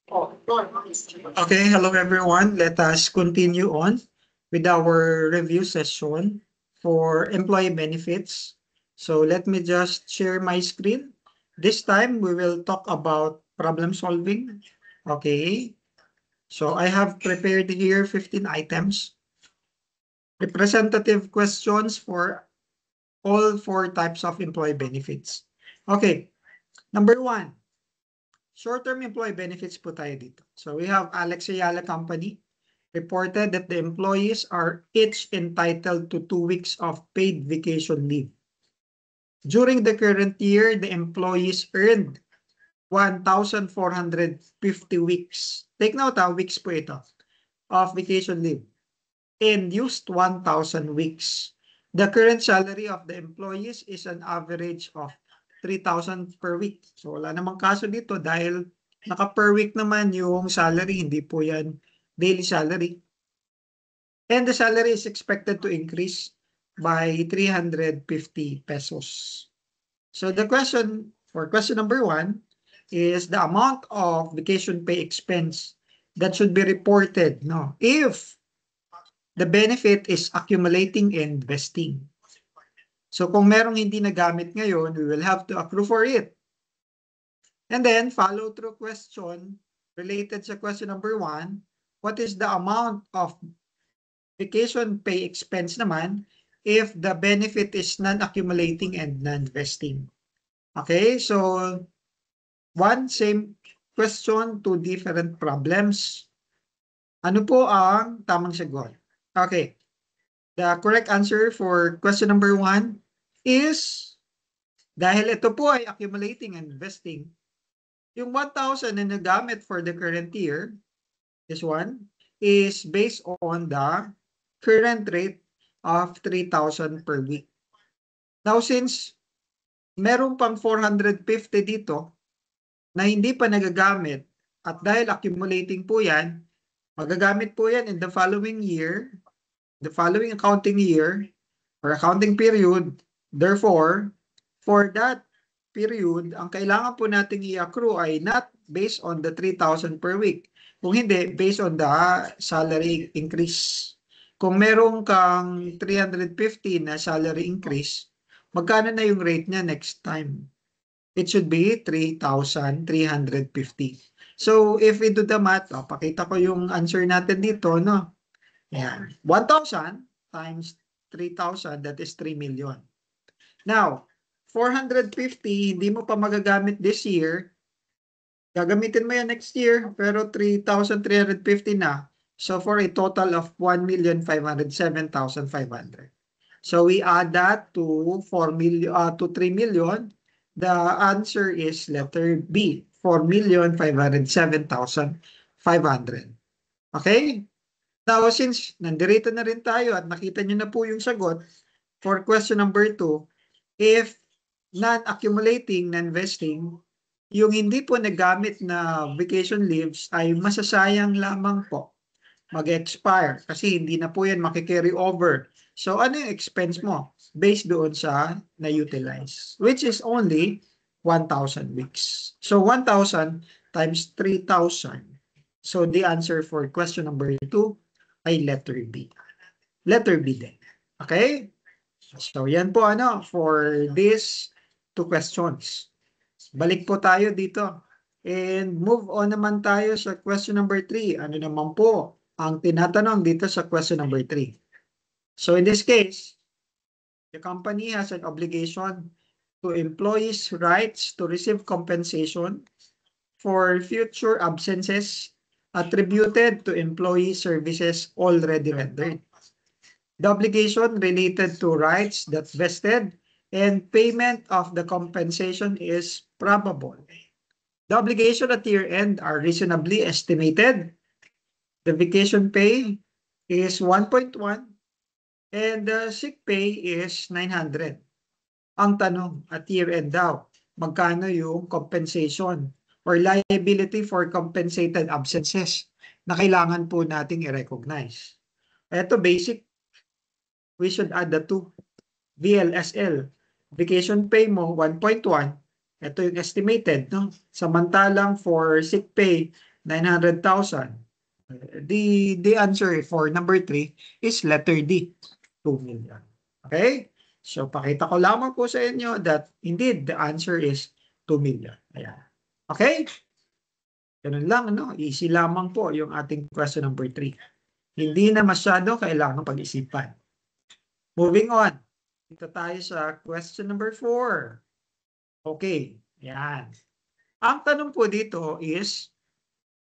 Okay, hello everyone. Let us continue on with our review session for employee benefits. So let me just share my screen. This time we will talk about problem solving. Okay, so I have prepared here 15 items, representative questions for all four types of employee benefits. Okay, number one, short-term employee benefits po tayo dito. So we have Alex Ayala Company reported that the employees are each entitled to 2 weeks of paid vacation leave. During the current year, the employees earned 1,450 weeks. Take note, weeks po ito, of vacation leave and used 1,000 weeks. The current salary of the employees is an average of 3,000 per week. So wala namang kaso dito dahil naka per week naman yung salary, hindi po yan daily salary. And the salary is expected to increase by 350 pesos. So the question for question number one is the amount of vacation pay expense that should be reported if the benefit is accumulating and vesting. So kung merong hindi nagamit ngayon, we will have to accrue for it. And then follow through question related sa question number one, what is the amount of vacation pay expense naman if the benefit is non-accumulating and non-vesting? Okay, so one same question, two different problems. Ano po ang tamang sagot? Okay, the correct answer for question number one is, dahil ito po ay accumulating and vesting, yung 1,000 na nagamit for the current year, this one, is based on the current rate of 3,000 per week. Now, since meron pang 450 dito na hindi pa nagagamit at dahil accumulating po yan, magagamit po yan in the following year, the following accounting year or accounting period. Therefore, for that period, ang kailangan po nating i-accrue ay not based on the 3,000 per week. Kung hindi, based on the salary increase. Kung meron kang 350 na salary increase, magkano na yung rate niya next time? It should be 3,350. So, if we do the math, pakita ko yung answer natin dito, no? Ayan. 1,000 times 3,000, that is 3 million. Now, 450, hindi mo pa magagamit this year. Gagamitin mo yan next year, pero 3,350 na. So, for a total of 1,507,500. So, we add that to 3 million. The answer is letter B, 4,507,500. Okay? Now, since nandirito na rin tayo at nakita nyo na po yung sagot for question number 2, if non-accumulating, non-vesting, yung hindi po nagamit na vacation leaves ay masasayang lamang po. Mag-expire kasi hindi na po yan makikarry over. So, ano yung expense mo? Based doon sa na-utilize, which is only 1,000 weeks. So, 1,000 times 3,000. So, the answer for question number 2 ay letter B. Letter B din. Okay? So, yan po for these two questions. Balik po tayo dito. And move on naman tayo sa question number 3. Ano naman po ang tinatanong dito sa question number 3? So, in this case, the company has an obligation to employees' rights to receive compensation for future absences attributed to employee services already rendered. The obligation related to rights that vested and payment of the compensation is probable. The obligation at year end are reasonably estimated. The vacation pay is 1.1 and the sick pay is 900. Ang tanong, at year end daw, magkano yung compensation or liability for compensated absences na kailangan po nating i-recognize? Ito basic. We should add the two. VLSL. Vacation pay mo, 1.1. Ito yung estimated. No? Samantalang for sick pay, 900,000. The answer for number 3 is letter D, 2 million. Okay? So, pakita ko lamang po sa inyo that indeed the answer is 2 million. Ayan. Okay? Ganun lang, no? Easy lamang po yung ating question number 3. Hindi na masyado kailangan pag-isipan. Moving on. Dito tayo sa question number 4. Okay. Ayan. Ang tanong po dito is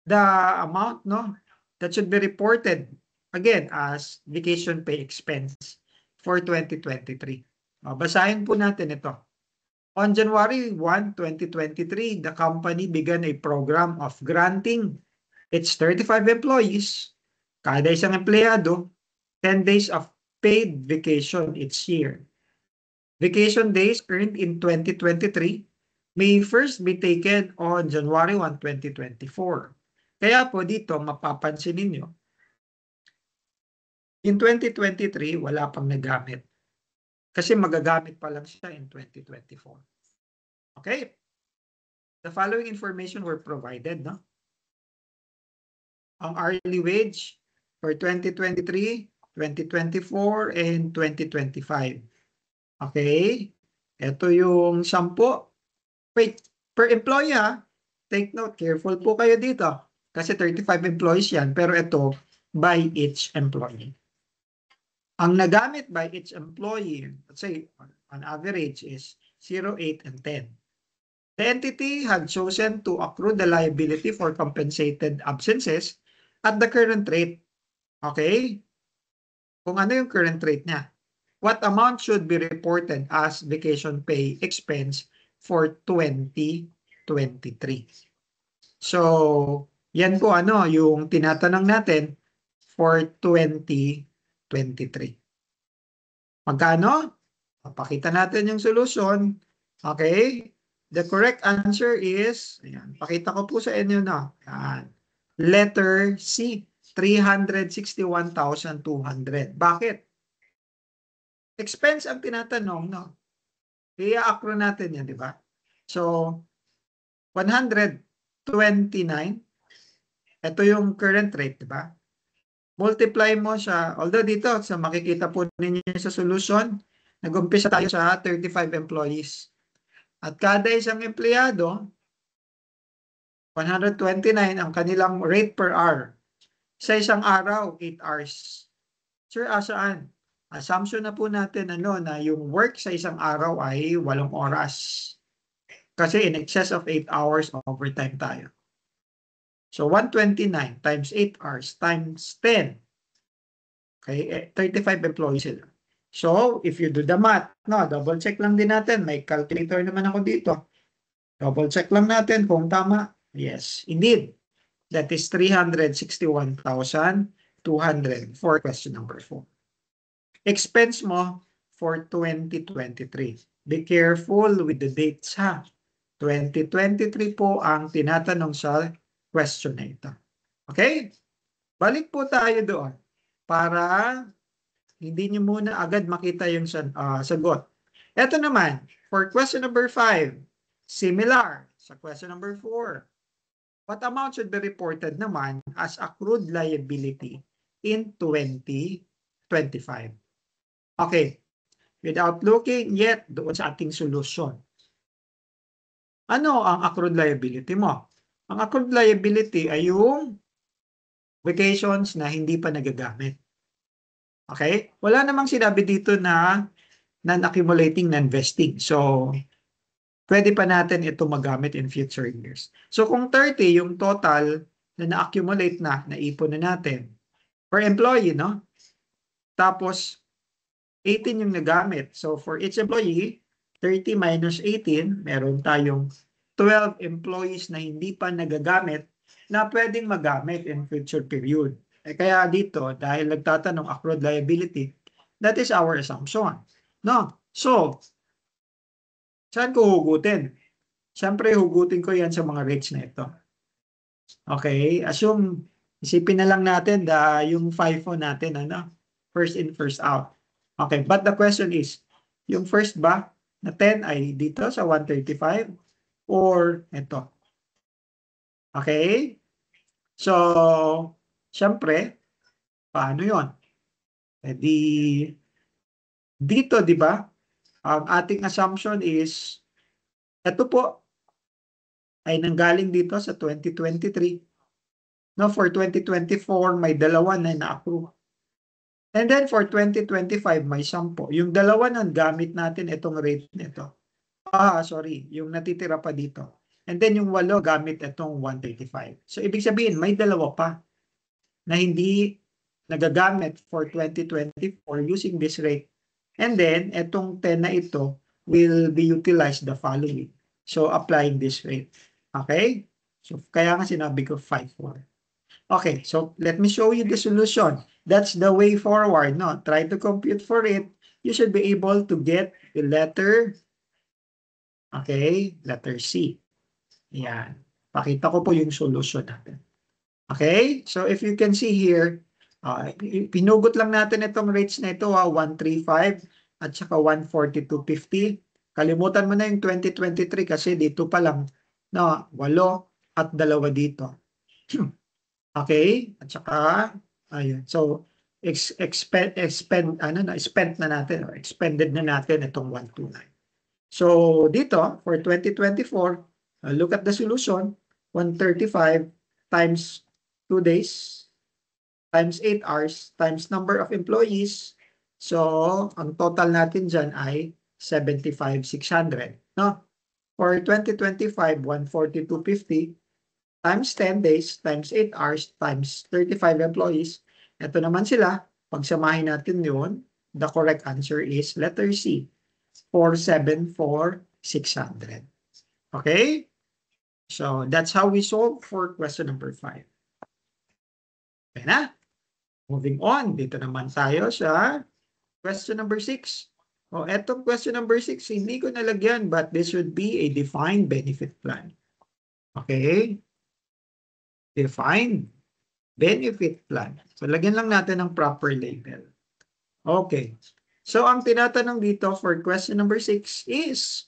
the amount, no, that should be reported again as vacation pay expense for 2023. Basahin po natin ito. On January 1, 2023, the company began a program of granting its 35 employees, kada isang empleyado, 10 days of paid vacation each year. Vacation days earned in 2023 may first be taken on January 1, 2024. Kaya po dito, mapapansin ninyo, in 2023, wala pang nagamit. Kasi magagamit pa lang siya in 2024. Okay? The following information were provided, no? Ang hourly wage for 2023, 2024, and 2025. Okay? Ito yung 10. Wait, per employee ha. Take note, careful po kayo dito. Kasi 35 employees yan, pero ito, by each employee. Ang nagamit by each employee, let's say, on average is 0, 8, and 10. The entity had chosen to accrue the liability for compensated absences at the current rate. Okay? Kung ano yung current rate niya. What amount should be reported as vacation pay expense for 2023? So, yan po yung tinatanong natin for 2023. Magkano? Papakita natin yung solution. Okay? The correct answer is, ayan, pakita ko po sa inyo na. Ayan. Letter C, 361,200. Bakit? Expense ang tinatanong, no? I-accrue natin yan, di ba? So, 129, ito yung current rate, di ba? Multiply mo siya, although dito, sa makikita po ninyo sa solution, nag-umpisa tayo sa 35 employees. At kada isang empleyado, 129 ang kanilang rate per hour. Sa isang araw, 8 hours. Sir, saan? Assumption na po natin na yung work sa isang araw ay 8 oras. Kasi in excess of 8 hours overtime tayo. So 129 times 8 hours times 10. Okay, 35 employees sila. So if you do the math, double check lang din natin. May calculator naman ako dito. Double check lang natin kung tama. Yes, indeed. That is 361,200 for question number 4. Expense mo for 2023. Be careful with the dates ha. 2023 po ang tinatanong sa question na ito. Okay? Balik po tayo doon para hindi nyo muna agad makita yung sagot. Ito naman, for question number 5, similar sa question number 4. What amount should be reported naman as accrued liability in 2025? Okay, without looking yet doon sa ating solution. Ano ang accrued liability mo? Ang accrued liability ay yung vacations na hindi pa nagagamit. Okay? Wala namang sinabi dito na non-accumulating, non-vesting. So, pwede pa natin ito magamit in future years. So, kung 30 yung total na na-accumulate na, naipon na natin per employee, no? Tapos, 18 yung nagamit. So, for each employee, 30 minus 18, meron tayong 12 employees na hindi pa nagagamit na pwedeng magamit in future period. Kaya dito, dahil nagtatanong accrued liability, that is our assumption. No? So, saan ko hugutin? Siyempre, hugutin ko yan sa mga rates na ito. Okay? Assume, isipin na lang natin yung FIFO natin, first in, first out. Okay, but the question is, yung first ba na 10 ay dito sa 135 or ito? Okay? So, syempre, paano yon? Eh di, dito, di ba? Ang ating assumption is, ito po ay nanggaling dito sa 2023. No, for 2024, may dalawa na na-approve. And then for 2025, may 10. Yung dalawa nun, gamit natin itong rate nito. Sorry, yung natitira pa dito. And then yung 8, gamit itong 135. So, ibig sabihin, may dalawa pa na hindi nagagamit for 2024 using this rate. And then, itong 10 na ito will be utilized the following. So, applying this rate. Okay? So, kaya nga sinabi ko 5-4. Okay, so let me show you the solution. That's the way forward. No? Try to compute for it. You should be able to get the letter, okay, letter C. Yan. Pakita ko po yung solution natin. Okay, so if you can see here, pinugot lang natin itong rates na ito, 135 at saka 142.50. Kalimutan mo na yung 2023 kasi dito pa lang, no, 8 at 2 dito. Okay, at saka, ayun. So, spent na natin, or expended na natin itong 129. So, dito, for 2024, look at the solution, 135 times 2 days, times 8 hours, times number of employees. So, ang total natin dyan ay 75,600. No? For 2025, 142.50 times 10 days, times 8 hours, times 35 employees. Ito naman sila. Pagsamahin natin yun, the correct answer is letter C, 474,600. Okay? So, that's how we solve for question number 5. Okay na? Moving on, dito naman tayo sa question number 6. Etong question number 6, hindi ko nalagyan, but this should be a defined benefit plan. Okay? Defined benefit plan. So, lagyan lang natin ng proper label. Okay. So, ang tinatanong dito for question number 6 is,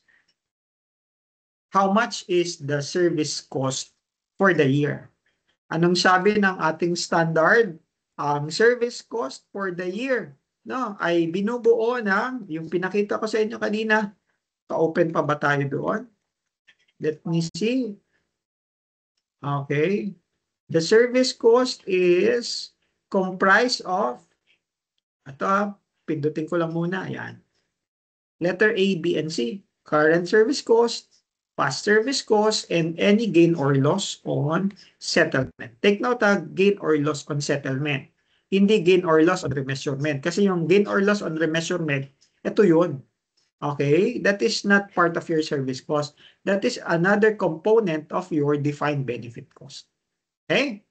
how much is the service cost for the year? Anong sabi ng ating standard? Ang service cost for the year, no, ay binubuo ng, yung pinakita ko sa inyo kanina, ka-open pa ba tayo doon? Let me see. Okay. The service cost is comprised of, ito, pindutin ko lang muna, ayan. Letter A, B, and C. Current service cost, past service cost, and any gain or loss on settlement. Take note gain or loss on settlement. Hindi gain or loss on remeasurement. Kasi yung gain or loss on remeasurement, ito yun. Okay? That is not part of your service cost. That is another component of your defined benefit cost. Okay?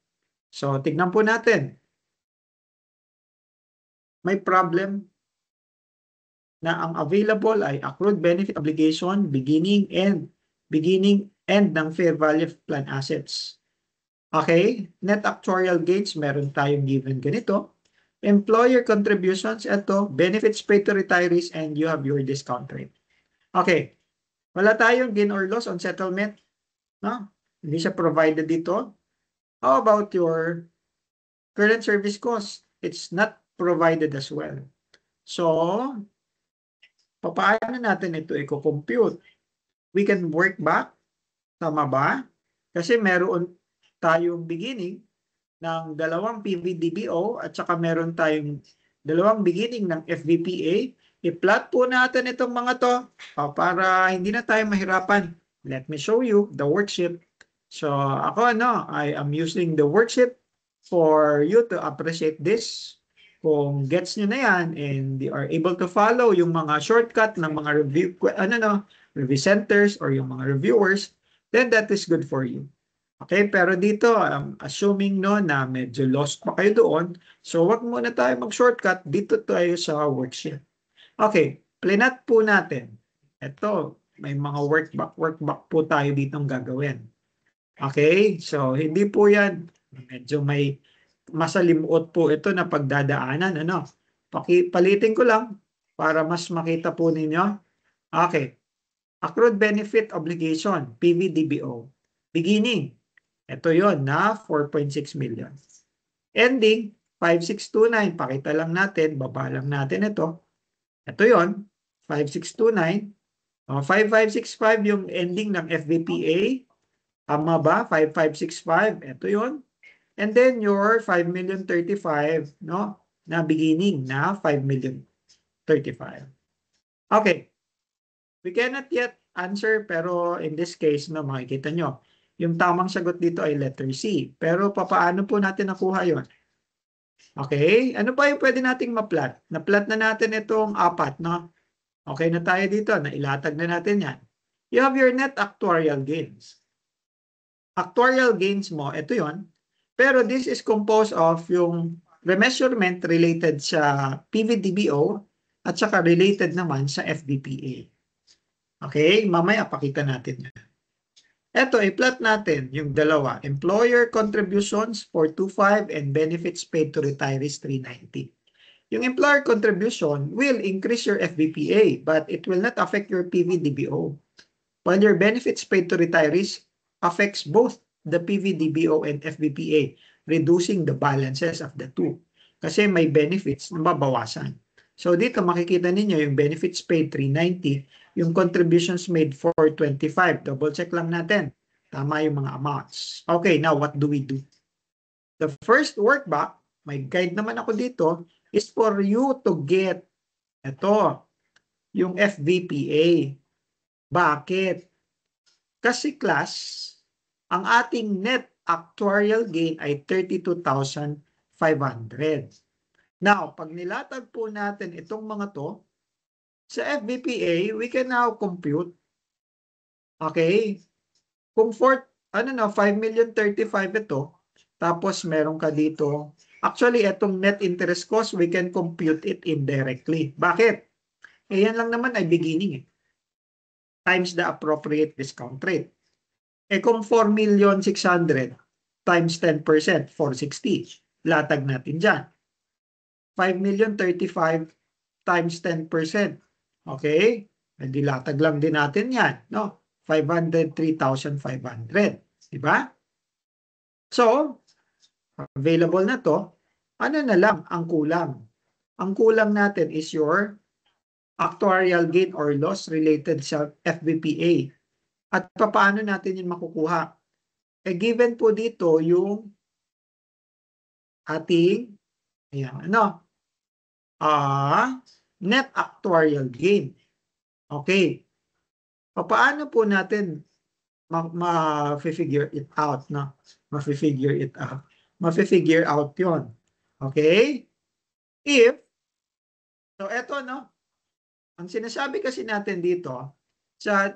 So, tignan po natin. May problem na ang available ay accrued benefit obligation, beginning end ng fair value of plan assets. Okay? Net actuarial gains, meron tayong given ganito. Employer contributions, ito, benefits paid to retirees, and you have your discount rate. Okay. Wala tayong gain or loss on settlement. No? Hindi siya provided dito. How about your current service cost? It's not provided as well. So, paano natin ito i-compute? We can work back. Tama ba? Kasi meron tayong beginning ng 2 PVDBO at saka meron tayong 2 beginning ng FVPA. I-plot po natin itong mga to para hindi na tayo mahirapan. Let me show you the worksheet. So ako I am using the worksheet for you to appreciate this. Kung gets nyo na yan and you are able to follow yung mga shortcut ng mga review centers or yung mga reviewers, then that is good for you. Okay, pero dito, assuming na medyo lost pa kayo doon, so wag muna tayo mag-shortcut, dito tayo sa worksheet. Okay, plinat po natin. Ito, may mga workback po tayo ditong gagawin. Okay, so hindi po yan, medyo may masalimuot po ito na pagdadaanan. Palitin ko lang para mas makita po ninyo. Okay, accrued benefit obligation, PVDBO. Beginning, Ito yon na 4.6 million. Ending, 5629. Pakita lang natin, baba lang natin ito. Ito yon 5629. 5565 yung ending ng FVPA. Tama ba? 5565. Ito yon. And then your 5,035,000, no? Na beginning na 5,035,000. Okay. We cannot yet answer, pero in this case, no, makikita nyo, yung tamang sagot dito ay letter C. Pero papaano po natin nakuha yon? Okay? Ano ba yung pwede nating ma-plot? Na-plot na natin itong 4, no? Okay na tayo dito. Nailatag na natin yan. You have your net actuarial gains. Actuarial gains mo, ito yon. Pero this is composed of yung remeasurement related sa PVDBO at saka related naman sa FVPA. Okay? Mamaya pakita natin yan. Ito, i-plot natin yung dalawa. Employer contributions 425 and benefits paid to retirees 390. Yung employer contribution will increase your FVPA, but it will not affect your PVDBO. While your benefits paid to retirees affects both the PVDBO and FVPA, reducing the balances of the two. Kasi may benefits na mabawasan. So dito makikita ninyo yung benefits paid 390, yung contributions made 425. Double check lang natin. Tama yung mga amounts. Okay, now what do we do? The first workbook, may guide naman ako dito, is for you to get ito, yung FVPA. Bakit? Kasi class, ang ating net actuarial gain ay 32,500. Now, pag nilatag po natin itong mga to, sa FVPA, we can now compute. Okay? Kung 5,035,000 ito, tapos meron ka dito, actually, itong net interest cost, we can compute it indirectly. Bakit? Eh, yan lang naman ay beginning times the appropriate discount rate. Eh kung 4,600,000 times 10%, 460. Latag natin dyan. 5,035,000 times 10%. Okay? Hindi latag lang din natin yan. No? 503,500. Diba? So, available na to. Ano na lang ang kulang? Ang kulang natin is your actuarial gain or loss related sa FVPA. At paano natin yun makukuha? Eh, given po dito yung ating net actuarial gain. Okay. Paano po natin ma-figure it out, no? Ma-figure it out. Ma-figure out yon. Okay? So eto, no? Ang sinasabi kasi natin dito,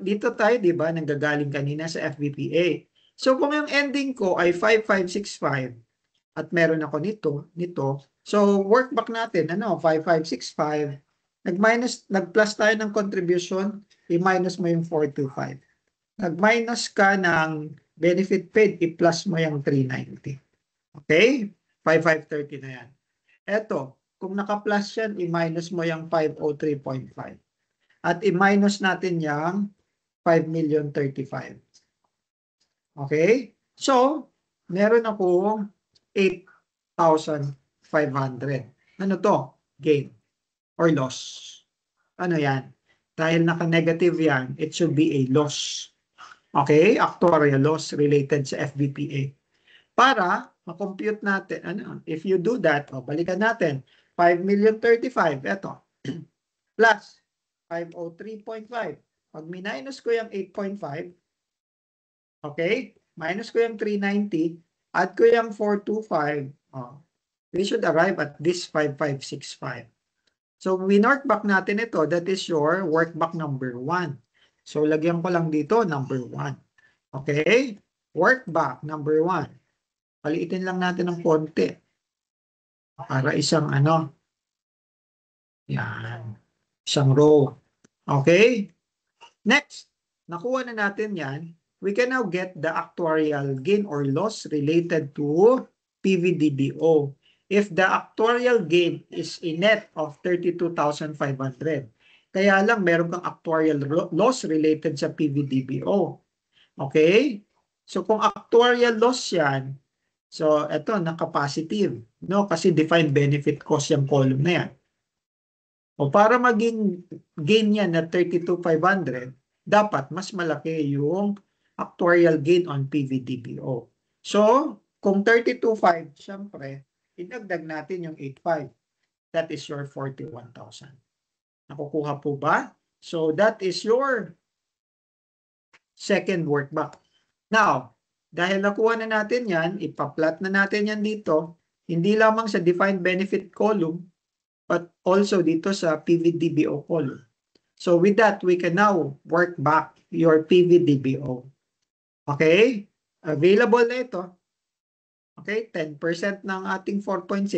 dito tayo, di ba, nanggagaling kanina sa FVPA. So kung yung ending ko ay 5565 at meron ako nito, so workback natin, 5565, nag-plus tayo ng contribution, i-minus mo yung 425. Nag-minus ka ng benefit paid, i-plus mo yung 390. Okay? 5530 na yan. Eto, kung naka-plus yan, i-minus mo yung 503.5. At i-minus natin yung 5,035,000. Okay? So, meron ako 8,500. Ano to? Gain or loss. Ano yan? Dahil naka-negative yan, it should be a loss. Okay? Actuarial loss related sa FVPA. Para ma-compute natin, if you do that, balikan natin, 5,035,000, eto, plus 503.5. Pag minus ko yung 8.5, okay, minus ko yung 390, add ko yung 425, we should arrive at this 5565. So, winorkback natin ito, that is your workback number 1. So, lagyan ko lang dito, number 1. Okay? Workback number 1. Paliitin lang natin ng konti. Para isang yan. Isang row. Okay? Next, nakuha na natin yan. We can now get the actuarial gain or loss related to PVDBO. If the actuarial gain is a net of 32,500, kaya lang meron kang actuarial loss related sa PVDBO. Okay? So kung actuarial loss yan, so ito naka-positive, no? Kasi defined benefit cost yung column na yan. O para maging gain yan na 32,500, dapat mas malaki yung actuarial gain on PVDBO. So, kung 32,500, syempre, idagdag natin yung 8,500. That is your 41,000. Nakukuha po ba? So, that is your second workbook. Now, dahil nakuha na natin yan, ipa-plot na natin yan dito, hindi lamang sa defined benefit column, but also dito sa PVDBO column. So with that, we can now work back your PVDBO. Okay? Available na ito. Okay? 10% ng ating 4.6.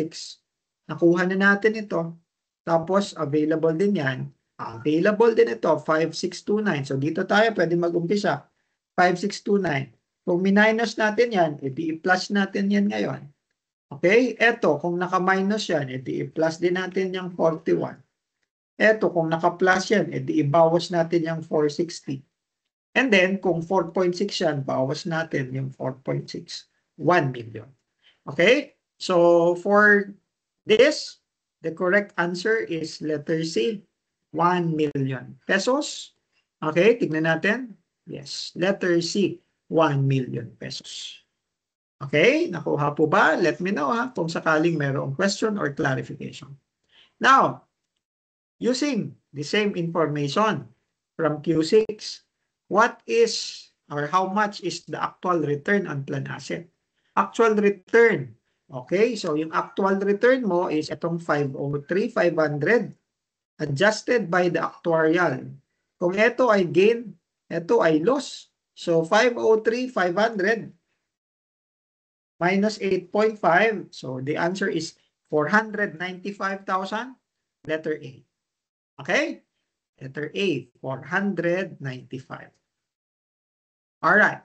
Nakuha na natin ito. Tapos, available din yan. Available din ito, 5,629. So dito tayo pwede mag-umpisa. 5,629. Kung minus natin yan, edi i-plus natin yan ngayon. Okay? Eto, kung naka-minus yan, edi i-plus din natin yung 41. Eto, kung naka-plus yan, edi ibawas natin yung 460. And then, kung 4.6 yan, bawas natin yung 4.6. 1 million. Okay? So, for this, the correct answer is letter C, 1 million pesos. Okay? Tignan natin. Yes, letter C, 1 million pesos. Okay, nakuha po ba? Let me know kung sakaling mayroong question or clarification. Now, using the same information from Q6, what is or how much is the actual return on plan asset? Actual return. Okay, so yung actual return mo is itong 503,500 adjusted by the actuarial. Kung ito ay gain, ito ay loss. So 503,500 minus 8.5. So the answer is 495,000. Letter A. Okay? Letter A, 495. All right.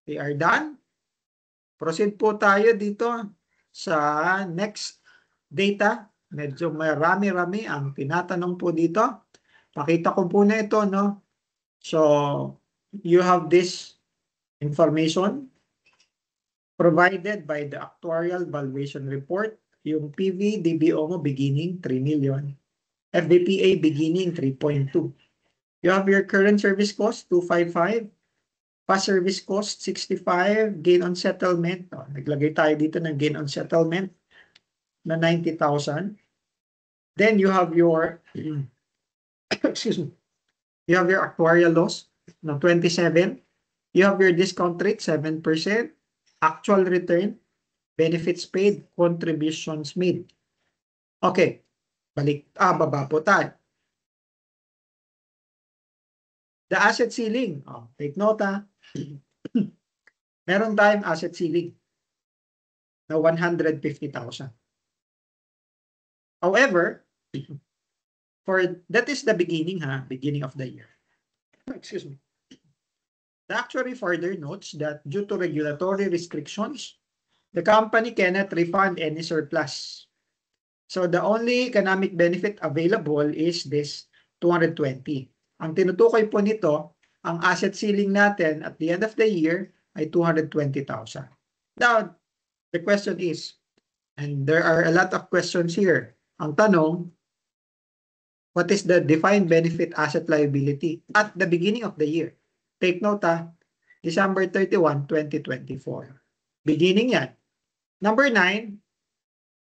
We are done. Proceed po tayo dito sa next data. Medyo marami-rami ang tinatanong po dito. Pakita ko po na ito, no? So, you have this information provided by the actuarial valuation report. Yung PVDBO mo beginning 3 million. FVPA beginning 3.2. You have your current service cost 255. Past service cost 65. Gain on settlement. Naglagay tayo dito ng gain on settlement na 90,000. Then you have your excuse me. You have your actuarial loss na 27. You have your discount rate 7%. Actual return, benefits paid, contributions made. Okay. Baba po tayo. The asset ceiling. Take note Meron tayong asset ceiling na 150,000. However, that is the beginning, beginning of the year. Excuse me. The actuary further notes that due to regulatory restrictions, the company cannot refund any surplus. So the only economic benefit available is this 220. Ang tinutukoy po nito, ang asset ceiling natin at the end of the year ay 220,000. Now, the question is, and there are a lot of questions here. Ang tanong, what is the defined benefit asset liability at the beginning of the year? Take note, December 31, 2024. Beginning yan. Number 9,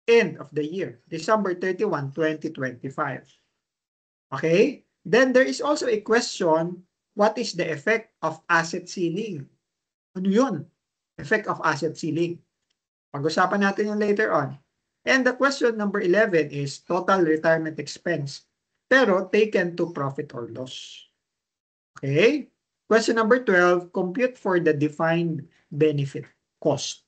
end of the year, December 31, 2025. Okay? Then there is also a question, what is the effect of asset ceiling? Ano yun? Effect of asset ceiling. Pag-usapan natin yung later on. And the question number 11 is total retirement expense, pero taken to profit or loss. Okay? Question number 12, compute for the defined benefit cost.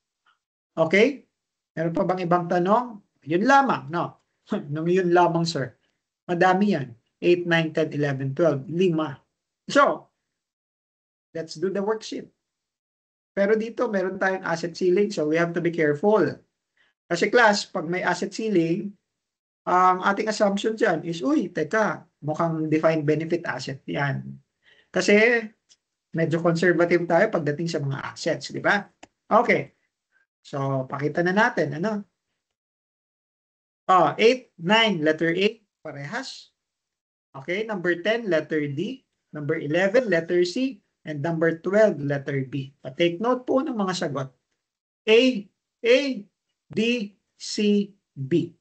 Okay? Meron pa bang ibang tanong? Yun lamang, no? Yun lamang, sir. Madami yan. 8, 9, 10, 11, 12. 5. So, let's do the worksheet. Pero dito, meron tayong asset ceiling, so we have to be careful. Kasi class, pag may asset ceiling, ang ating assumption dyan is, uy, teka, mukhang defined benefit asset yan. Kasi, medyo conservative tayo pagdating sa mga assets, di ba? Okay. So, pakita na natin, ano? 8, 9, letter A, parehas. Okay, number 10, letter D. Number 11, letter C. And number 12, letter B. Take note po ng mga sagot. A, D, C, B.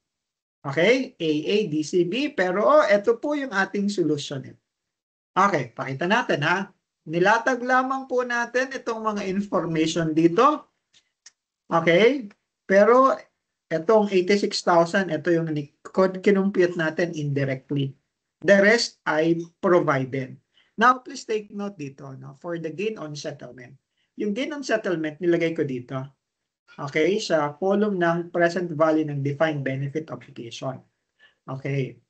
Okay? A, D, C, B. Pero ito po yung ating solution. Okay, pakita natin ha. Nilatag lamang po natin itong mga information dito. Okay? Pero itong 86,000, ito yung kinumpute natin indirectly. The rest ay provided. Now, please take note dito, no, for the gain on settlement. Yung gain on settlement, nilagay ko dito. Okay, sa column ng present value ng defined benefit obligation. Okay.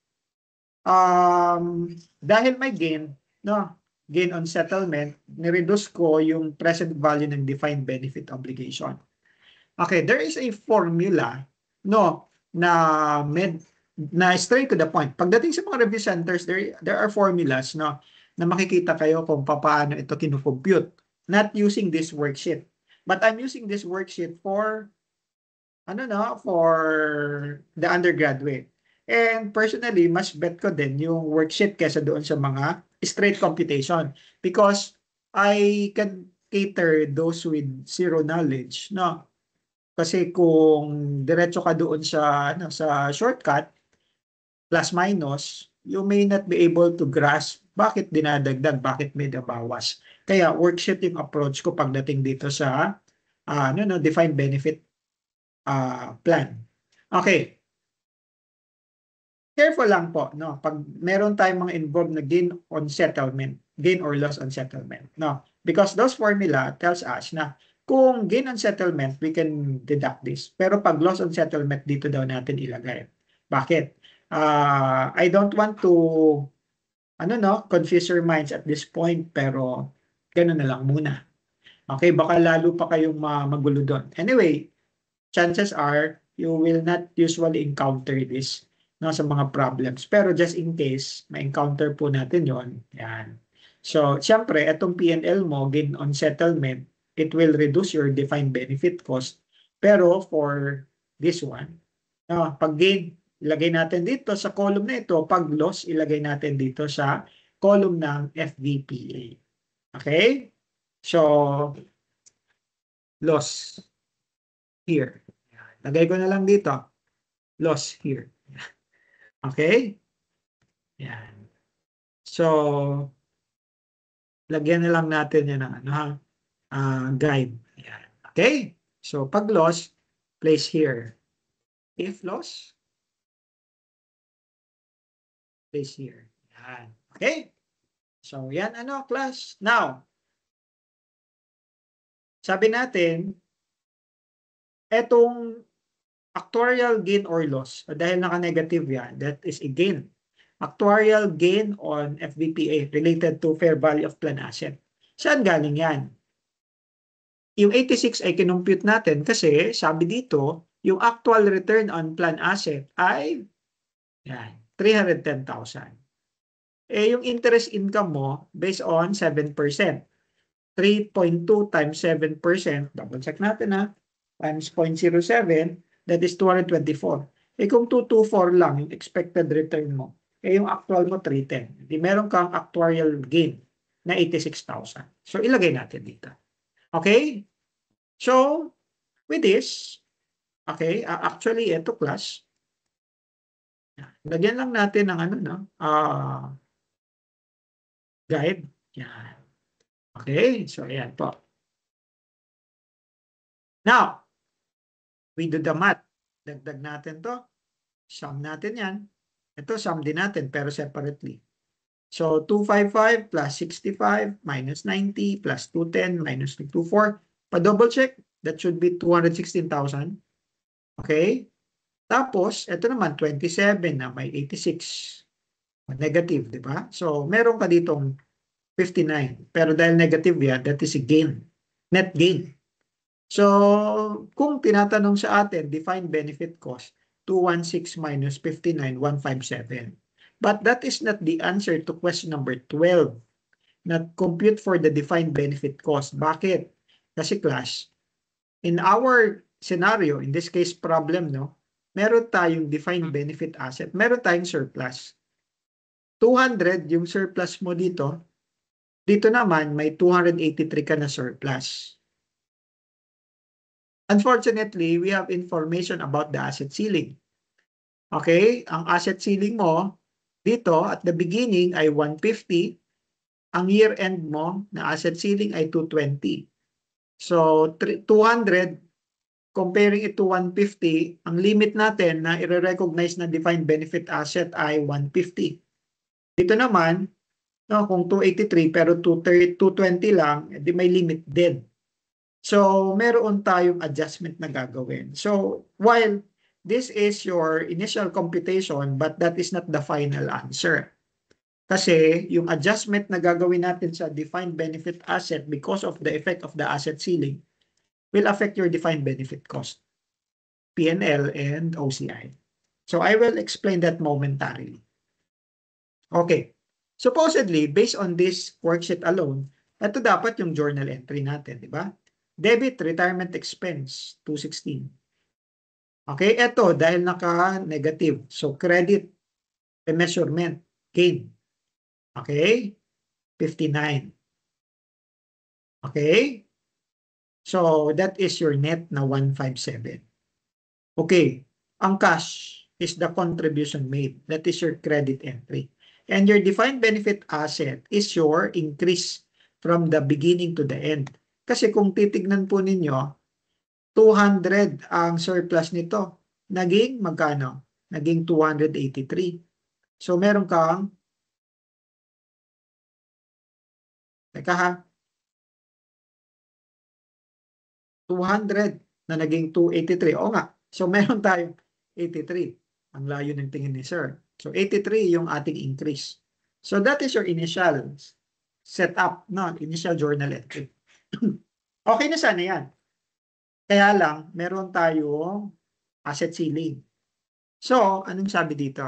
Dahil may gain, no, gain on settlement, nireduce ko yung present value ng defined benefit obligation. Okay, there is a formula, no, na straight to the point. Pagdating sa mga review centers, there are formulas, no, na makikita kayo kung paano ito kinukompute. Not using this worksheet. But I'm using this worksheet for, for the undergraduate. And personally, mas bet ko din yung worksheet kesa doon sa mga straight computation. Because I can cater those with zero knowledge, no? Kasi kung diretso ka doon sa shortcut, plus minus, you may not be able to grasp bakit dinadagdag, bakit may nabawas. Kaya worksheet yung approach ko pagdating dito sa defined benefit plan. Okay. Careful lang po, no? Pag meron tayong mga involved na gain on settlement, gain or loss on settlement, no? Because those formula tells us na kung gain on settlement, we can deduct this. Pero pag loss on settlement, dito daw natin ilagay. Bakit? I don't want to confuse your minds at this point, pero gano'n na lang muna. Okay, baka lalo pa kayong magulo doon. Anyway, chances are you will not usually encounter this, no, sa mga problems. Pero just in case, ma-encounter po natin yon, yan. So, siyempre, itong P&L mo, gain on settlement, it will reduce your defined benefit cost. Pero for this one, no, pag gain, ilagay natin dito sa column na ito. Pag loss, ilagay natin dito sa column ng FVPA. Okay? So, loss here. Lagay ko na lang dito. Loss here. Okay? Yan. So, lagyan na lang natin yan ng guide. Yan. Okay? So, pag loss, place here. If loss, place here. Yan. Okay? So, yan class. Now, sabi natin, etong actuarial gain or loss, dahil naka-negative yan, that is a gain. Actuarial gain on FVPA related to fair value of plan asset. Saan galing yan? Yung 86 ay kinumpute natin kasi sabi dito, yung actual return on plan asset ay yan, 310,000. Yung interest income mo based on 7%. 3.2 times 7%, double check natin times 0.07, that is 224. Kung 224 lang yung expected return mo, yung actual mo 310. Di meron kang actuarial gain na 86,000. So, ilagay natin dito. Okay? So, with this, okay, actually, ito class, lagyan lang natin ng guide. Yan. Okay, so ayan po. Now, we do the math. Dagdag natin to. Sum natin yan. Ito, sum din natin, pero separately. So, 255 plus 65 minus 90 plus 210 minus 224. Pa-double check, that should be 216,000. Okay? Tapos, ito naman, 27 na may 86. Negative, di ba? So, meron ka ditong 59. Pero dahil negative yan, that is a gain. Net gain. So, kung tinatanong sa atin, defined benefit cost, 216 minus 59, 157. But that is not the answer to question number 12. na compute for the defined benefit cost. Bakit? Kasi class, in our scenario, in this case problem, no, meron tayong defined benefit asset, meron tayong surplus. 200 yung surplus mo dito. Dito naman, may 283 ka na surplus. Unfortunately, we have information about the asset ceiling. Okay, ang asset ceiling mo dito at the beginning ay 150. Ang year end mo na asset ceiling ay 220. So, 200, comparing it to 150, ang limit natin na i-recognize na defined benefit asset ay 150. Dito naman, no, kung 283 pero 220 lang, di may limit din. So, meron tayong adjustment na gagawin. So, while this is your initial computation, but that is not the final answer. Kasi yung adjustment na gagawin natin sa defined benefit asset because of the effect of the asset ceiling will affect your defined benefit cost, P&L and OCI. So I will explain that momentarily. Okay. Supposedly, based on this worksheet alone, ito dapat yung journal entry natin, di ba? Debit retirement expense, 216. Okay, ito dahil naka-negative. So credit remeasurement gain. Okay? 59. Okay? So, that is your net na 157. Okay. Ang cash is the contribution made. That is your credit entry. And your defined benefit asset is your increase from the beginning to the end. Kasi kung titignan po ninyo, 200 ang surplus nito. Naging magkano? Naging 283. So, meron kang teka ha, 200 na naging 283. O nga, so meron tayong 83. Ang layo ng tingin ni sir. So 83 yung ating increase. So that is your initial setup, no? Initial journal entry. Okay na sana yan. Kaya lang, meron tayong asset ceiling. So, anong sabi dito?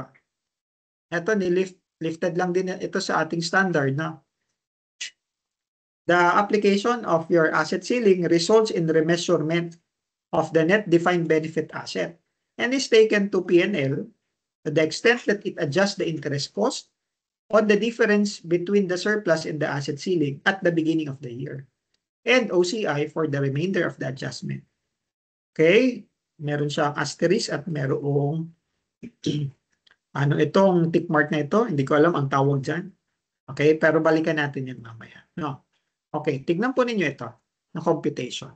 Ito, lifted lang din ito sa ating standard, no? The application of your asset ceiling results in remeasurement of the net defined benefit asset and is taken to P&L to the extent that it adjusts the interest cost on the difference between the surplus and the asset ceiling at the beginning of the year and OCI for the remainder of the adjustment. Okay? Meron siyang asterisk at merong ano itong tick mark na ito, hindi ko alam ang tawag dyan. Okay? Pero balikan natin yan mamaya. No? Okay, tignan po ninyo ito na computation.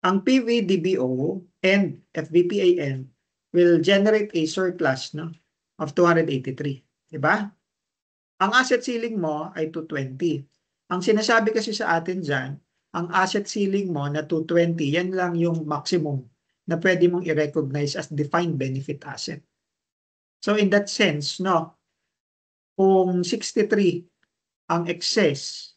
Ang PVDBO and FVPAN will generate a surplus, no, of 283. Diba? Ang asset ceiling mo ay 220. Ang sinasabi kasi sa atin dyan, ang asset ceiling mo na 220, yan lang yung maximum na pwede mong i-recognize as defined benefit asset. So in that sense, no, kung 63 ang excess,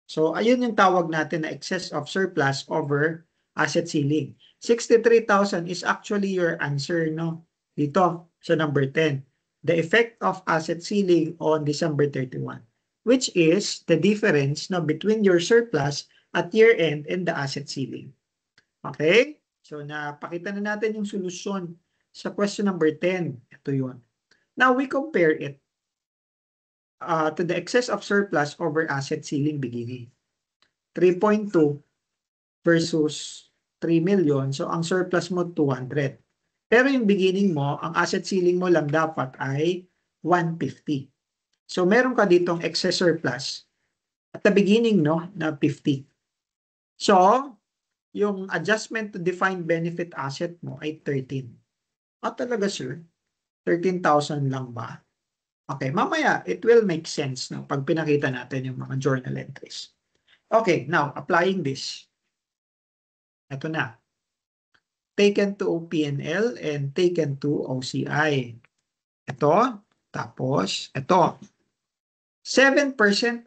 so ayun yung tawag natin na excess of surplus over asset ceiling. 63,000 is actually your answer, no? Dito sa number 10. The effect of asset ceiling on December 31, which is the difference, no, between your surplus at year end and the asset ceiling. Okay? So napakita na natin yung solusyon sa question number 10. Ito yun. Now we compare it to the excess of surplus over asset ceiling beginning. 3.2 versus 3 million. So, ang surplus mo, 200. Pero yung beginning mo, ang asset ceiling mo lang dapat ay 150. So, meron ka ditong excess surplus at the beginning, no, na 50. So, yung adjustment to defined benefit asset mo ay 13. Talaga, sir? 13,000 lang ba? Okay, mamaya, it will make sense, no, pag pinakita natin yung mga journal entries. Okay, now, applying this. Ito na. Taken to P&L and taken to OCI. Ito, tapos, ito. 7%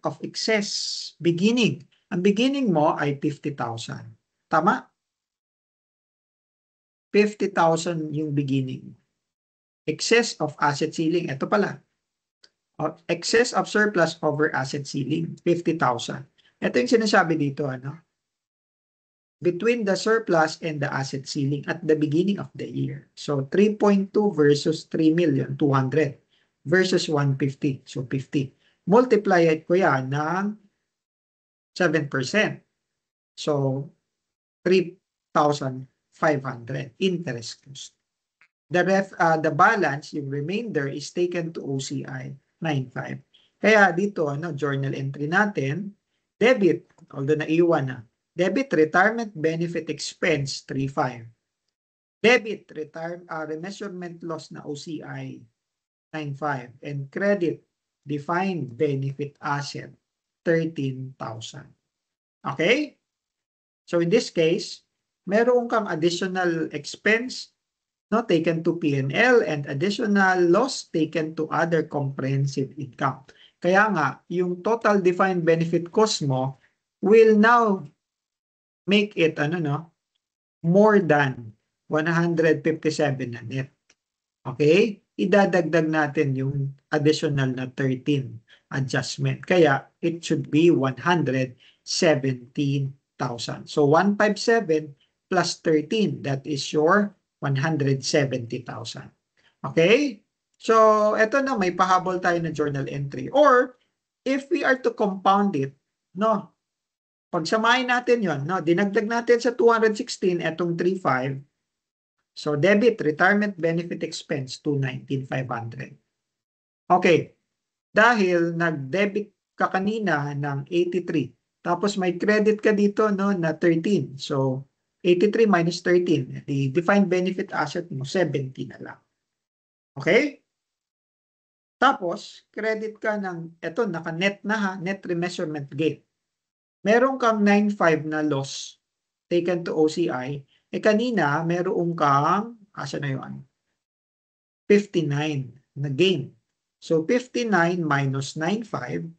of excess beginning. Ang beginning mo ay 50,000. Tama? 50,000 yung beginning. Excess of asset ceiling. Ito pala. Excess of surplus over asset ceiling, 50,000. Ito yung sinasabi dito, ano? Between the surplus and the asset ceiling at the beginning of the year. So 3.2 versus 3,200,000 versus 150. So 50. Multiply ko yan ng 7%. So 3,500 interest cost. The balance, yung remainder, is taken to OCI 9.5. Kaya dito, journal entry natin, debit, although naiwan na, debit retirement benefit expense 3.5. Debit remeasurement loss na OCI 9.5. And credit defined benefit asset 13,000. Okay? So in this case, meron kang additional expense taken to P&L and additional loss taken to other comprehensive income. Kaya nga, yung total defined benefit cost mo will now make it more than 157 na net. Okay? Idadagdag natin yung additional na 13 adjustment. Kaya it should be 117,000. So 157 plus 13, that is your 170,000. Okay? So, eto na, may pahabol tayo na journal entry. Or, if we are to compound it, pagsamahin natin yon, dinagdag natin sa 216, etong 3.5. So, debit, retirement benefit expense, 219,500. Okay. Dahil nag-debit ka kanina ng 83, tapos may credit ka dito na 13. So, 83 minus 13, the defined benefit asset mo, 70 na lang. Okay? Tapos, credit ka ng, eto, naka-net na ha, net remeasurement gain. Meron kang 9.5 na loss taken to OCI. Kanina, meron kang, asa na yun? 59 na gain. So, 59 minus 9.5,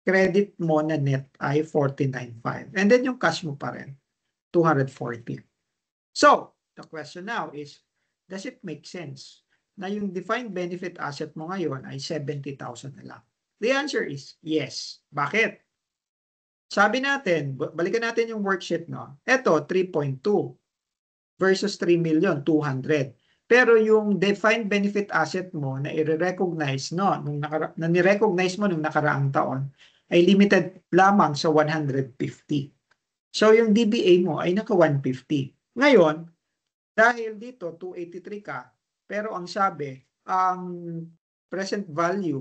credit mo na net ay 49.5. And then yung cash mo pa rin, 240. So, the question now is, does it make sense na yung defined benefit asset mo ngayon ay 70,000 na lang? The answer is yes. Bakit? Sabi natin, balikan natin yung worksheet, Ito, 3.2 versus 3,200,000. Pero yung defined benefit asset mo na i-recognize, na ni-recognize mo nung nakaraang taon, ay limited lamang sa 150. So, yung DBA mo ay naka 150. Ngayon, dahil dito, 283 ka, pero ang sabi, ang present value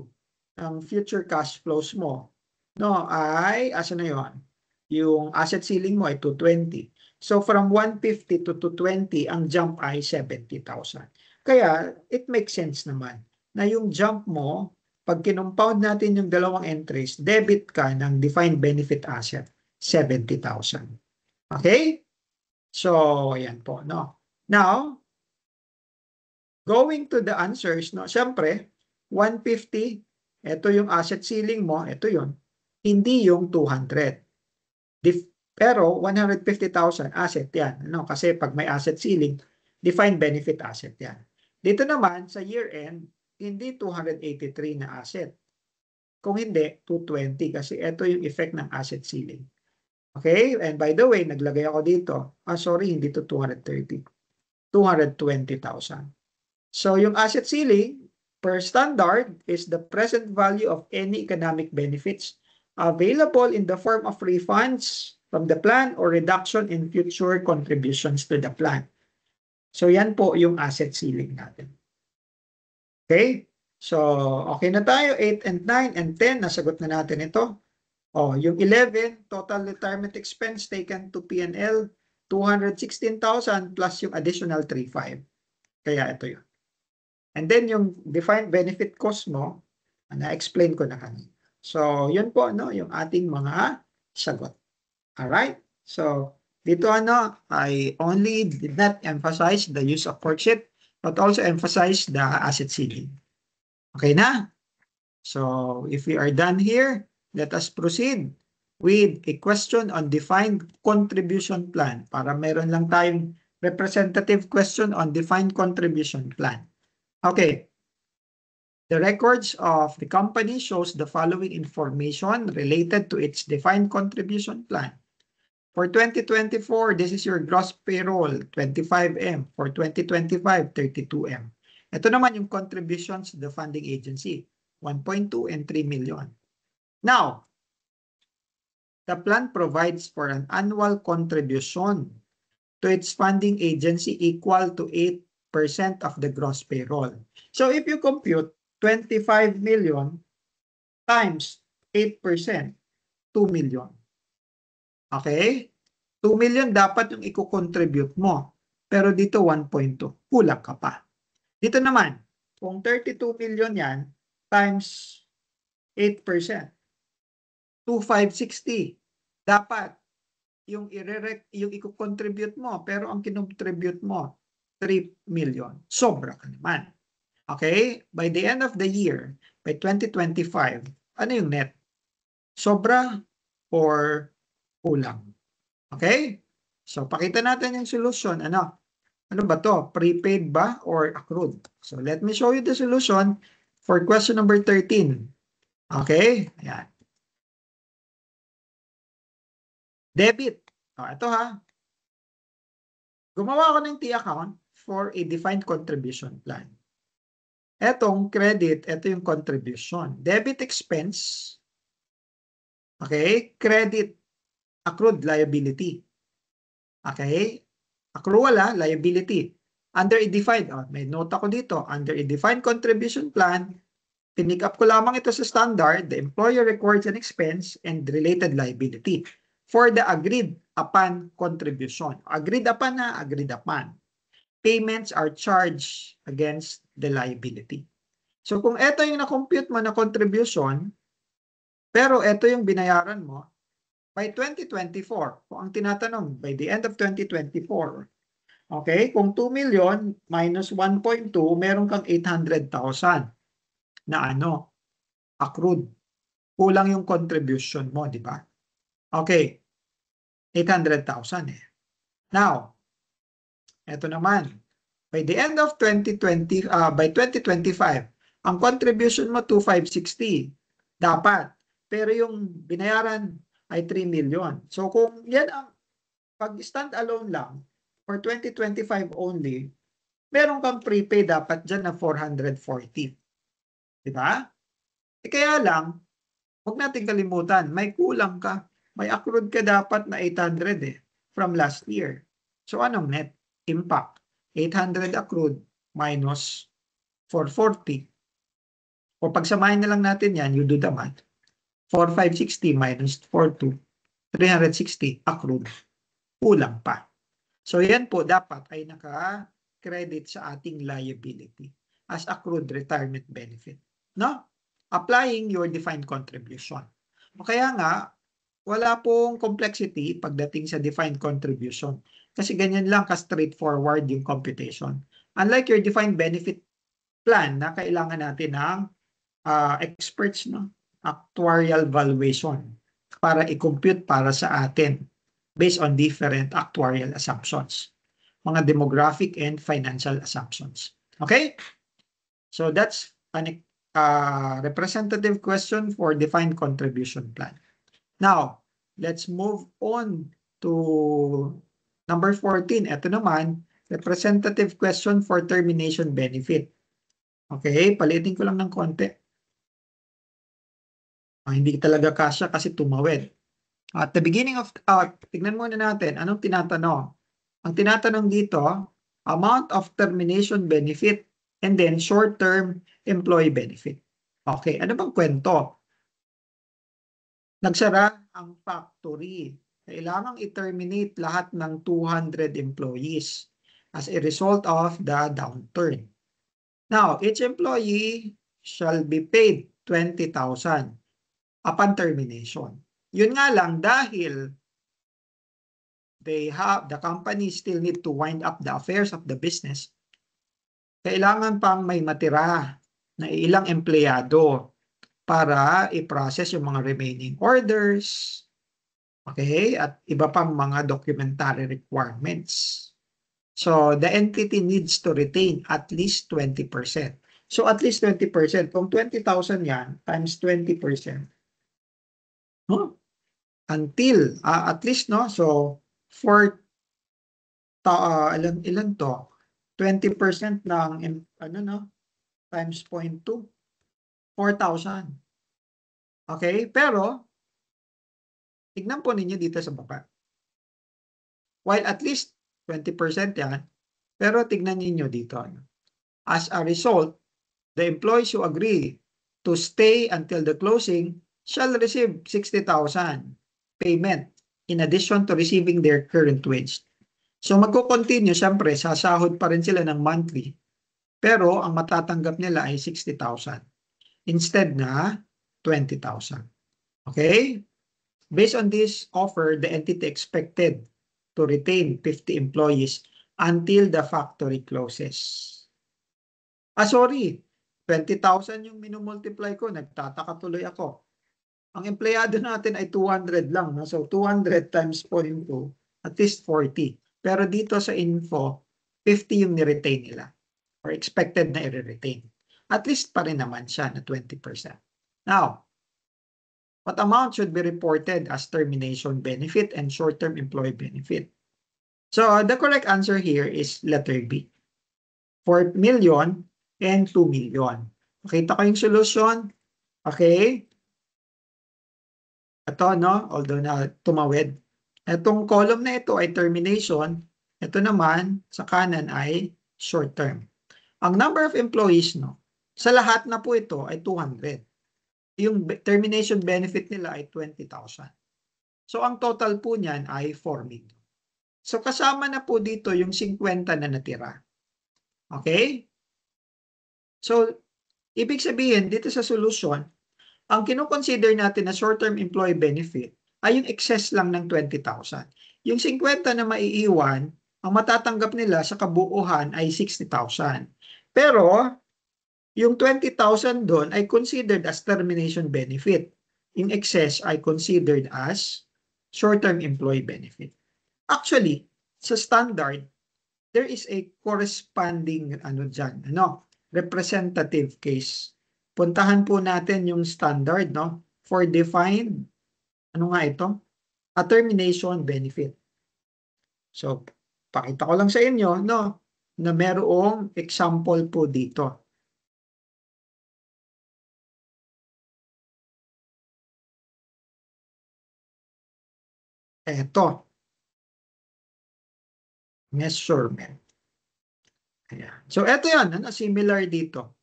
ng future cash flows mo, ay, asa na yun? Yung asset ceiling mo ay 220. So, from 150 to 220, ang jump ay 70,000. Kaya, it makes sense naman na yung jump mo, pag kinompound natin yung dalawang entries, debit ka ng defined benefit asset, 70,000. Okay? So, ayan po, Now, going to the answers, Siyempre, 150, ito yung asset ceiling mo, ito yun. Hindi yung 200. Pero, 150,000 asset yan, Kasi pag may asset ceiling, defined benefit asset yan. Dito naman, sa year-end, hindi 283 na asset. Kung hindi, 220 kasi ito yung effect ng asset ceiling. Okay? And by the way, naglagay ako dito. Sorry, hindi to 230. 220,000. So, yung asset ceiling, per standard, is the present value of any economic benefits available in the form of refunds from the plan or reduction in future contributions to the plan. So, yan po yung asset ceiling natin. Okay? So, okay na tayo. 8 and 9 and 10, nasagot na natin ito. Yung 11, total retirement expense taken to P&L, 216,000 plus yung additional 3.5. Kaya ito yun. And then yung defined benefit cost mo, na-explain ko na kanina. So, yun po, yung ating mga sagot. Alright? So, dito, I only did not emphasize the use of worksheet, but also emphasize the asset ceiling. Okay na? So, if we are done here, let us proceed with a question on defined contribution plan para meron lang tayong representative question on defined contribution plan. Okay. The records of the company shows the following information related to its defined contribution plan. For 2024, this is your gross payroll, 25M. For 2025, 32M. Ito naman yung contributions to the funding agency, 1.2 and 3 million. Now, the plan provides for an annual contribution to its funding agency equal to 8% of the gross payroll. So if you compute 25 million times 8%, 2 million. Okay? 2 million dapat yung i-contribute mo. Pero dito 1.2. Kulang ka pa. Dito naman, kung 32 million yan times 8%, 2,560. Dapat yung i-contribute mo, pero ang kinontribute mo, 3 million. Sobra ka naman. Okay? By the end of the year, by 2025, ano yung net? Sobra or kulang? Okay? So, pakita natin yung solution. Ano ba to? Prepaid ba or accrued? So, let me show you the solution for question number 13. Okay? Ayan. Debit. Ito ha. Gumawa ako ng T-account for a defined contribution plan. Etong credit, ito yung contribution. Debit expense. Okay? Credit, accrued liability. Okay? Accrual liability. Under a defined, may note ako dito, under a defined contribution plan, pinick up ko lamang ito sa standard, the employer records an expense and related liability for the agreed upon contribution. Agreed upon agreed upon. Payments are charged against the liability. So kung ito yung na-compute mo na contribution, pero ito yung binayaran mo, by 2024, kung ang tinatanong, by the end of 2024, okay, kung 2 million minus 1.2, meron kang 800,000 na accrued. Kulang yung contribution mo, di ba? Okay, 800,000 Now, eto naman, by the end of 2020, by 2025, ang contribution mo 2,560. Dapat. Pero yung binayaran ay 3 million. So kung yan ang pag stand-alone lang, for 2025 only, meron kang prepaid dapat dyan na 440. Diba? Kaya lang, huwag natin kalimutan, may kulang ka. May accrued ka dapat na 800 from last year. So anong net impact? 800 accrued minus 440. O pagsamahin na lang natin yan, you do the math. 4,560 minus 42, 360 accrued. Kulang pa. So yan po dapat ay naka-credit sa ating liability as accrued retirement benefit. No? Applying your defined contribution. O kaya nga, wala pong complexity pagdating sa defined contribution. Kasi ganyan lang ka-straightforward yung computation. Unlike your defined benefit plan na kailangan natin ng experts, no? Actuarial valuation para i-compute para sa atin based on different actuarial assumptions. Mga demographic and financial assumptions. Okay? So that's an representative question for defined contribution plan. Now, let's move on to number 14. Ito naman, representative question for termination benefit. Okay, palitin ko lang ng konti. Hindi talaga kasya kasi tumawid. At the beginning of, tignan muna natin, anong tinatanong? Ang tinatanong dito, amount of termination benefit and then short-term employee benefit. Okay, ano bang kwento? Nagsara ang factory. Kailangang i-terminate lahat ng 200 employees as a result of the downturn. Now, each employee shall be paid 20,000 upon termination. Yun nga lang, dahil the company still need to wind up the affairs of the business, kailangan pang may matira na ilang empleyado para i-process yung mga remaining orders, okay, at iba pang mga documentary requirements. So, the entity needs to retain at least 20%. So at least 20%. Kung 20,000 yan, times 20%. Huh? Until, at least, no? So, for, ilan to? 20% ng, ano, no? Times 0.2. 4,000. Okay? Pero, tignan po ninyo dito sa baba. While at least 20% yan, pero tignan ninyo dito. As a result, the employees who agree to stay until the closing shall receive 60,000 payment in addition to receiving their current wage. So magko-continue, syempre, sasahod pa rin sila ng monthly, pero ang matatanggap nila ay 60,000 instead na 20,000. Okay? Based on this offer, the entity expected to retain 50 employees until the factory closes. Sorry, 20,000 yung minumultiply ko, nagtataka tuloy ako. Ang empleyado natin ay 200 lang. No? So 200 times 0.2, at least 40. Pero dito sa info, 50 yung niretain nila or expected na i-retain. At least pa rin naman siya na 20%. Now, what amount should be reported as termination benefit and short-term employee benefit? So the correct answer here is letter B. 4 million and 2 million. Makita ko yung solution. Okay? Ito, no? Although na tumawid. Itong column na ito ay termination. Ito naman, sa kanan ay short term. Ang number of employees, no? Sa lahat na po ito ay 200. Yung termination benefit nila ay 20,000. So, ang total po niyan ay 4 million. So, kasama na po dito yung 50 na natira. Okay? So, ibig sabihin, dito sa solution, ang kinoconsider natin na short-term employee benefit ay yung excess lang ng 20,000. Yung 50 na maiiwan, ang matatanggap nila sa kabuuhan ay 60,000. Pero, yung 20,000 doon ay considered as termination benefit. Yung excess ay considered as short-term employee benefit. Actually, sa standard, there is a corresponding representative case. Puntahan po natin yung standard, no? For defined, ano nga ito? A termination benefit. So, pakita ko lang sa inyo, no? Na merong example po dito. Ito. Measurement. Ayan. So, ito yan. Ano? Similar dito.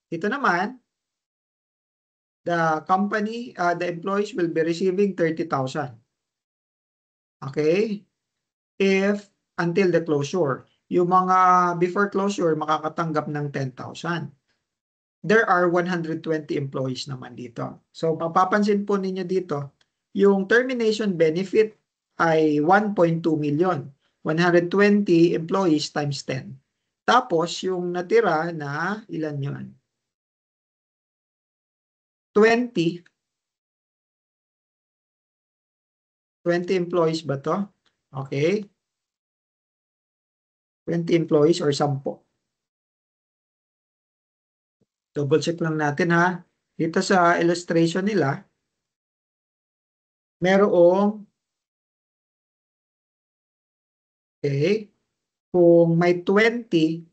Ito naman, the company, the employees will be receiving 30,000. Okay? If until the closure. Yung mga before closure, makakatanggap ng 10,000. There are 120 employees naman dito. So, mapapansin po ninyo dito, yung termination benefit ay 1.2 million. 120 employees times 10. Tapos, yung natira na, ilan yun? 20 employees ba to? Okay. 20 employees or 10. Double check lang natin ha. Dito sa illustration nila, merong, okay, kung may 20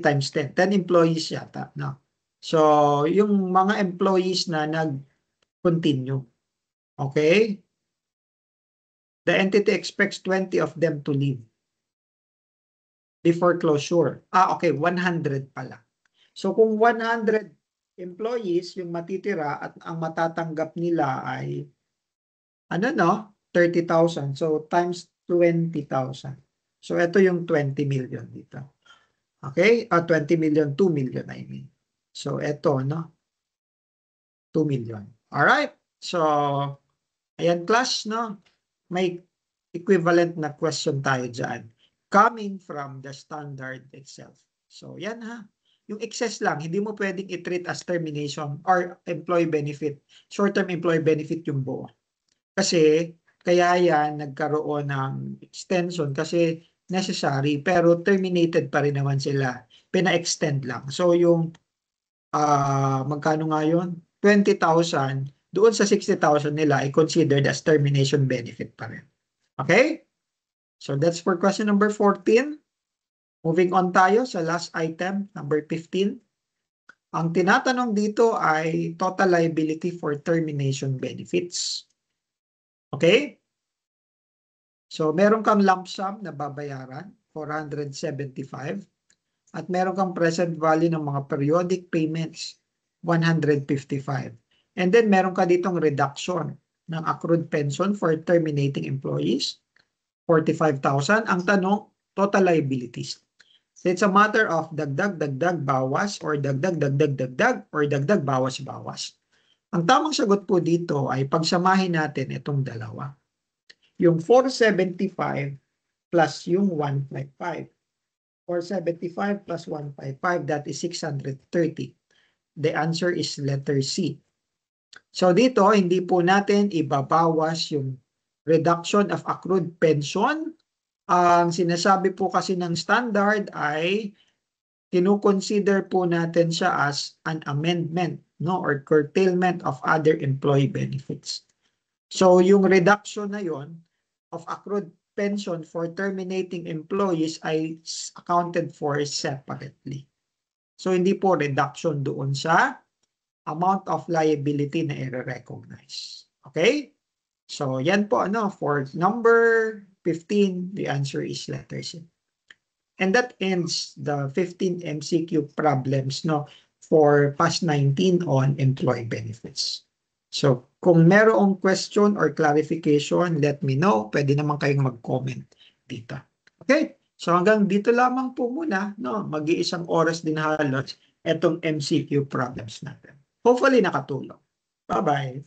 times 10, 10 employees yata, no? So, yung mga employees na nag-continue, okay? The entity expects 20 of them to leave before closure. Okay, 100 pala. So, kung 100 employees yung matitira at ang matatanggap nila ay, 30,000. So, times 20,000. So, ito yung 20 million dito. Okay? 20 million, 2 million, I mean. So, ito, 2 million. Alright? So, ayan, class, may equivalent na question tayo dyan. Coming from the standard itself. So, yan ha. Yung excess lang, hindi mo pwedeng i-treat as termination or employee benefit, short-term employee benefit yung buo. Kasi, kaya yan nagkaroon ng extension kasi necessary pero terminated pa rin naman sila. Pina-extend lang. So yung magkano nga yun? 20,000 doon sa 60,000 nila ay considered as termination benefit pa rin. Okay? So that's for question number 14. Moving on tayo sa last item, number 15. Ang tinatanong dito ay total liability for termination benefits. Okay? So meron kang lump sum na babayaran, 475. At meron kang present value ng mga periodic payments, 155. And then meron ka ditong reduction ng accrued pension for terminating employees, 45,000. Ang tanong, total liabilities. So it's a matter of dagdag, dagdag, bawas, or dagdag, dagdag, dagdag, or dagdag, bawas, bawas. Ang tamang sagot po dito ay pagsamahin natin itong dalawa. Yung 475 plus yung 155. 475 plus 155, that is 630. The answer is letter C. So dito, hindi po natin ibabawas yung reduction of accrued pension. Ang sinasabi po kasi ng standard ay kinukonsider po natin siya as an amendment, no, or curtailment of other employee benefits. So yung reduction na yon of accrued pension for terminating employees ay accounted for separately. So hindi po reduction doon sa amount of liability na i-recognize. Okay? So yan po for number 15, the answer is letter C. And that ends the 15 MCQ problems for past 19 on employee benefits. So, kung merong question or clarification, let me know. Pwede naman kayong mag-comment dito. Okay? So, hanggang dito lamang po muna. Mag-iisang oras din halos itong MCQ problems natin. Hopefully, nakatulong. Bye-bye.